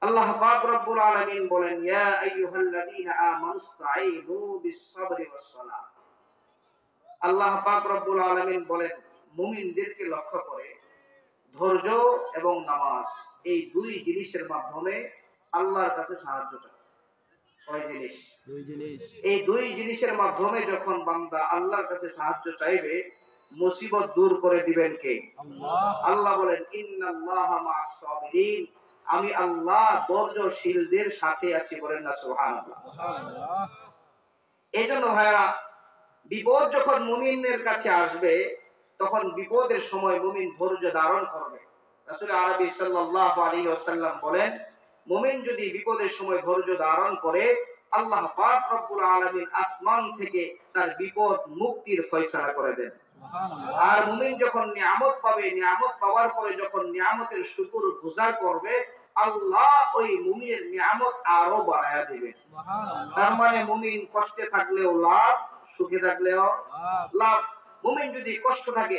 আল্লাহ পাক রব্বুল আলামিন বলেন, ইয়া আইয়ুহাল্লাযীনা আমানুস্তাঈনু বিস-সাবরি ওয়াস-সালাহ। আল্লাহ পাক রব্বুল আলামিন বলেন, মুমিনদেরকে লক্ষ্য করে ধৈর্য এবং নামাজ এই দুই জিনিসের মাধ্যমে আল্লাহর কাছে সাহায্য চায়। কয় জিনিস? দুই জিনিস। এই দুই জিনিসের মাধ্যমে যখন বান্দা আল্লাহর কাছে সাহায্য চাইবে, মুসিবত দূর করে দিবেন কে? আল্লাহ। আল্লাহ বলেন, ইন্নাল্লাহা মা'আস সাবিরিন, আমি আল্লাহ ধৈর্যশীলদের সাথে আছি। বলেন না সুবহানাল্লাহ। সুবহানাল্লাহ। এইজন্য ভাইরা, বিপদ যখন মুমিনের কাছে আসবে, তখন বিপদের সময় মুমিন ধৈর্য ধারণ করবে। রাসূল আরবি সাল্লাল্লাহু আলাইহি ওয়াসাল্লাম বলেন, মুমিন যদি বিপদের সময় ধৈর্য ধারণ করে, আল্লাহ পাক রব্বুল আলামিন আসমান থেকে তার বিপদ মুক্তির ফয়সালা করে দেন। সুবহানাল্লাহ। আর মুমিন যখন নিয়ামত পাবে, নিয়ামত পাওয়ার পরে যখন নিয়ামতের শুকর গুজার করবে, আল্লাহ ওই মুমিনের নিয়ামত আরো বাড়ায়া দিবে। সুবহানাল্লাহ। তার মানে মুমিন কষ্টে থাকলেও লাভ, সুখে থাকলেও লাভ। মুমিন যদি কষ্ট থাকে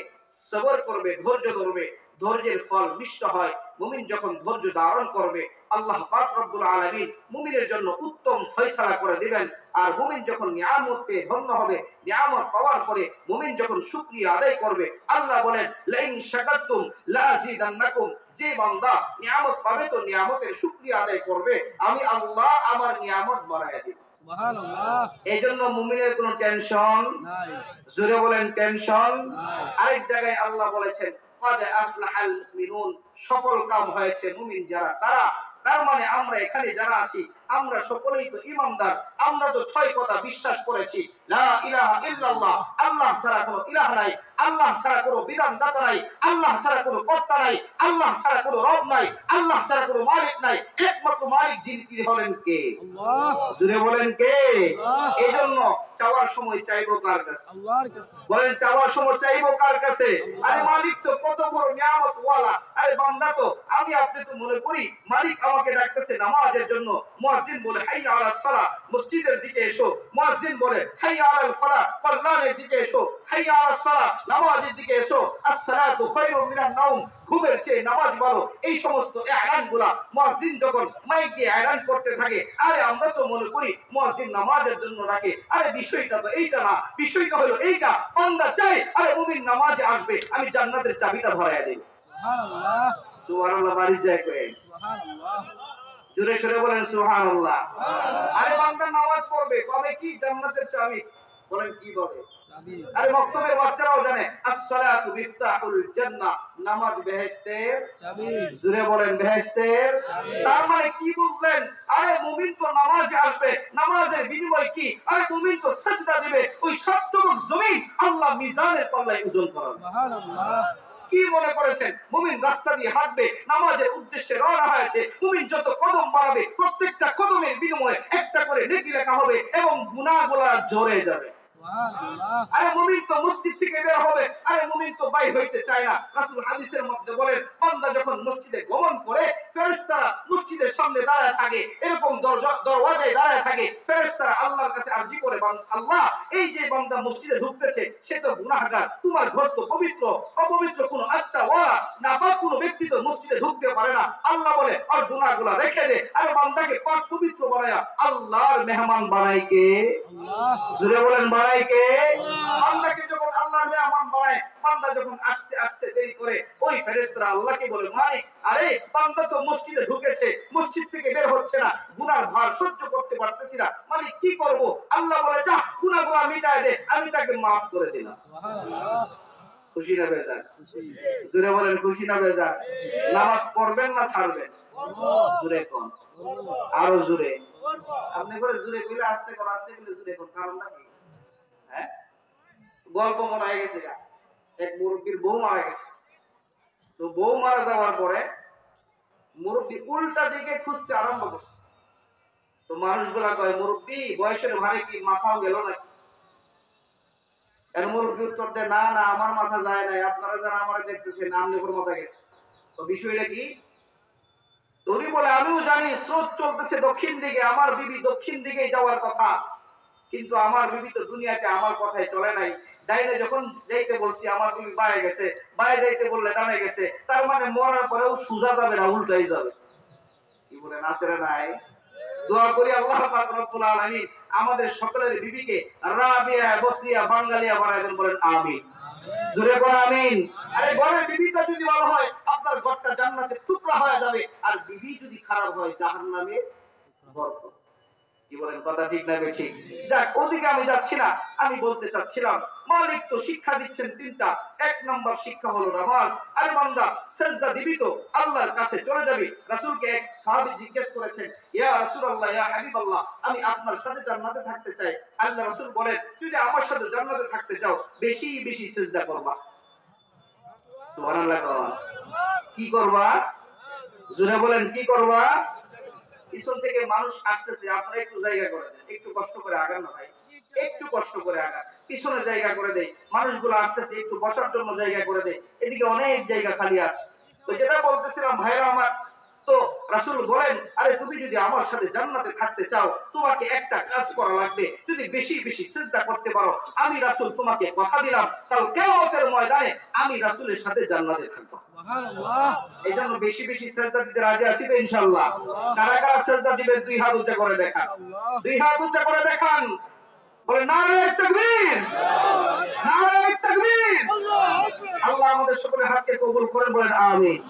সবর করবে, ধৈর্য ধরবে, ধৈর্যের ফল মিষ্ট হয়। মুমিন যখন ধৈর্য ধারণ করবে, আল্লাহ পাক রব্বুল আলামিন মুমিনের জন্য উত্তম ফয়সালা করে দিবেন। আর মুমিন যখন নিয়ামত পেয়ে ধন্য হবে, নিয়ামত পাওয়ার পরে মুমিন যখন শুকরিয়া আদায় করবে, আল্লাহ বলেন, লাইন শাকারতুম লাযিদান্নাকুম, যে বান্দা নিয়ামত পাবে তো নিয়ামতের শুকরিয়া আদায় করবে, আমি আল্লাহ আমার নিয়ামত বাড়ায়া দিব। সুবহানাল্লাহ। এইজন্য মুমিনের কোনো টেনশন নাই। জোরে বলেন, টেনশন নাই। আরেক জায়গায় আল্লাহ বলেছেন, ক্বাদ আফলাহাল মুমিনুন, সফল কাম হয়েছে মুমিন যারা তারা। তার মানে আমরা এখানে যারা আছি, আমরা সকলেই তো ঈমানদার। আমরা তো ছয় কথা বিশ্বাস করেছি, লা ইলাহা ইল্লাল্লাহ, আল্লাহ ছাড়া কোনো ইলাহ নাই, আল্লাহ ছাড়া কোনো বিধানদাতা নাই, আল্লাহ ছাড়া কোনো কর্তা নাই, আল্লাহ ছাড়া কোনো রব নাই, আল্লাহ ছাড়া কোনো মালিক নাই। একমাত্র মালিক যিনি, তিনি হলেন কে? আল্লাহ। জোরে বলেন কে? আল্লাহ। এজন্য চাওয়ার সময় চাইবো কার কাছে? আল্লাহর কাছে। বলেন, চাওয়ার সময় চাইবো কার কাছে? আল্লাহ। আরে মালিক তো কত বড় নিয়ামত ওয়ালা। আরে বান্দা তো, আমি আপনি তো মনে করি মালিক আমাকে ডাকতেছে নামাজের জন্য। মুয়াজ্জিন বলে, হাইয়া আলাস সালাহ, মসজিদের দিকে এসো। মুয়াজ্জিন বলে, হাইয়া আলাল ফালাহ, কল্যাণের দিকে এসো। হাইয়া আলাস সালাহ, নামাজের দিকে এসো। আস-সালাতু খায়রুম মিনান নাওম, ঘুমের চেয়ে নামাজ ভালো। এই সমস্ত এলানগুলা মুয়াজ্জিন যখন মাইক দিয়ে এলান করতে থাকে, আরে আমরা তো মনে করি মুয়াজ্জিন নামাজের জন্য ডাকে। আরে বিষয়টা তো এইটা না, বিষয়টা হলো এইটা, বান্দা চাই আরে মুমিন নামাজে আসবে, আমি জান্নাতের চাবিটা ধরায়া দেব। সুবহানাল্লাহ। সুবহানাল্লাহ, বাড়ি যায় কই? সুবহানাল্লাহ। জোরে সরে বলেন সুবহানাল্লাহ। আরে বান্দা নামাজ পড়বে, কবে কি জান্নাতের চাবি? বলেন কি বলে? চাবি। আরে মক্তবের বাচ্চারাও জানে, আস-সালাতু মিফতাহুল জান্নাহ, নামাজ বেহেশতের চাবি। জোরে বলেন, বেহেশতের। তার মানে কি বুঝলেন? আরে মুমিন তো নামাজে আসবে, নামাজের বিনিময় কি? আরে মুমিন তো সিজদা দিবে, ওই সত্যমুখ জমিন আল্লাহ মিজানের পাল্লায় ওজন করাবে। সুবহানাল্লাহ। কি মনে করেছেন মুমিন রাস্তা দিয়ে হাঁটবে, নামাজের উদ্দেশ্যে রওনা হয়েছে, মুমিন যত কদম বাড়াবে প্রত্যেকটা কদমের বিনিময়ে একটা করে নেকি লেখা হবে এবং গুনাহগুলো ঝরে যাবে। সুবহানাল্লাহ। আরে মুমিন তো মসজিদ থেকে বের হবে, আরে মুমিন তো বাইর হইতে চায় না। রাসূল হাদিসের মধ্যে বলেন, বান্দা যখন মসজিদে গমন করে, ফেরেশতারা মসজিদের সামনে দাঁড়ায় থাকে, এরকম দরওয়াজায় দাঁড়ায় থাকে। ফেরেশতারা আল্লাহর কাছে আরজি করে, আল্লাহ, এই যে বান্দা মসজিদে ঢুকতেছে সে তো গুনাহগার, তোমার ঘর তো পবিত্র, অপবিত্র কোনো আত্মা ওয়ালা নাপাক কোনো ব্যক্তি তো মসজিদে ঢুকতে পারে না। আল্লাহ বলে, আর গুনাহগুলো রেখে দে। আরে বান্দাকে পাক পবিত্র বানায়া আল্লাহর মেহমান বানায় কে? আল্লাহ। জোরে বলেন, বানায় কে? বান্দাকে যখন আল্লাহর মেহমান বানায়, বান্দা যখন আস্তে আস্তে দেরি করে, ওই ফেরেশতারা আল্লাহকে বলে, মালিক, আরে বান্দা তো মসজিদে ঢুকেছে, মসজিদ থেকে বের হচ্ছে না, গুনার ভার সহ্য করতে পারতেছি না, মালিক কি করব? আল্লাহ বলে, যা গুনাহগুলো মিটায় দে, আমি তাকে maaf করে দিলাম। সুবহানাল্লাহ। খুশি না বেজার? খুশি। জোরে বলেন, খুশি না বেজার? নামাজ পড়বেন না ছাড়বেন? জোরে কোন, আরো জোরে। আপনি করে জোরে কইলে আস্তে কোন, আস্তে কইলে জোরে কোন, কারণটা কি? হ্যাঁ, গল্প মনে হয়ে গেছে, এক মুরব্বীর বউ মারা গেছে। তো বউ মারা যাওয়ার পরে মুরব্বী উল্টা দিকে খুঁজতে আরম্ভ করছে। তো মানুষগুলা কয়, মুরব্বী বয়সের ভারে কি মাথাও গেল নাকি? এর মুরব্বী উত্তর দেয়, না না, আমার মাথা যায় নাই, আপনারা যারা আমারে দেখতেছেন আমনে করে মাথা গেছে। তো বিষয়টা কি? উনি বলে, আমিও জানি স্রোত চলতেছে দক্ষিণ দিকে, আমার বিবি দক্ষিণ দিকে যাওয়ার কথা, কিন্তু আমার বিবি তো দুনিয়াতে আমার কথাই চলে নাই। ডাইনে যখন যাইতে বলছি আমার বিবি বায়ে গেছে, বায়ে যাইতে বললে ডানে গেছে। তার মানে মরার পরেও সোজা যাবে না, উল্টাই যাবে। কি বলেন আছে না নাই? দোয়া করি আল্লাহ পাক রব্বুল আলামিন আমাদের সকলের বিবিকে রাবিয়া বসরিয়া বাঙ্গালিয়া বানায় দেন, বলেন আমিন। জোরে বলেন আমিন। আরে ঘরের বিবিটা যদি ভালো হয় আপনার ঘরটা জান্নাতের টুকরা হয়ে যাবে, আর বিবি যদি খারাপ হয় জাহান্নামে বরকত। কি বলেন, কথা ঠিক না ঠিক? যাক, ওদিকে আমি যাচ্ছি না, আমি বলতে চাচ্ছিলাম মালিক তো শিক্ষা দিচ্ছেন তিনটা। এক নাম্বার শিক্ষা হলো নামাজ। আরে বান্দা সিজদা দিবি তো আল্লাহর কাছে চলে যাবি। রাসূলকে এক সাহাবী জিজ্ঞেস করেছেন, ইয়া রাসূলুল্লাহ, ইয়া হাবিবাল্লাহ, আমি আপনার সাথে জান্নাতে থাকতে চাই। আল্লাহ রাসূল বলেন, যদি আমার সাথে জান্নাতে থাকতে চাও বেশি বেশি সিজদা করবা। সুবহানাল্লাহ। কি করবা? জোরে বলেন, কি করবা? পিছন থেকে মানুষ আসতেছে, আপনারা একটু জায়গা করে দেন, একটু কষ্ট করে আগান না ভাই, একটু কষ্ট করে আগান, পিছনে জায়গা করে দেয়। মানুষগুলো আসতেছে, একটু বসার জন্য জায়গা করে দেয়, এদিকে অনেক জায়গা খালি আছে। তো যেটা বলতেছিলাম ভাইরা আমার, তো রাসূল বলেন, আরে তুমি যদি আমার সাথে জান্নাতে থাকতে চাও তোমাকে একটা কাজ করা লাগবে, যদি বেশি বেশি সিজদা করতে পারো আমি রাসূল তোমাকে কথা দিলাম কাল কিয়ামতের ময়দানে আমি রাসূলের সাথে জান্নাতে থাকবো। সুবহানাল্লাহ। এইজন্য বেশি বেশি সিজদা দিতে রাজি আছি তো ইনশাআল্লাহ? কারা কারা সিজদা দিবেন দুই হাত উঁচা করে দেখান, দুই হাত উঁচা করে দেখান, বলে নারে তাকবীর, নারে তাকবীর। আল্লাহ আমাদের সকলের হাতকে কবুল করেন, বলেন আমিন।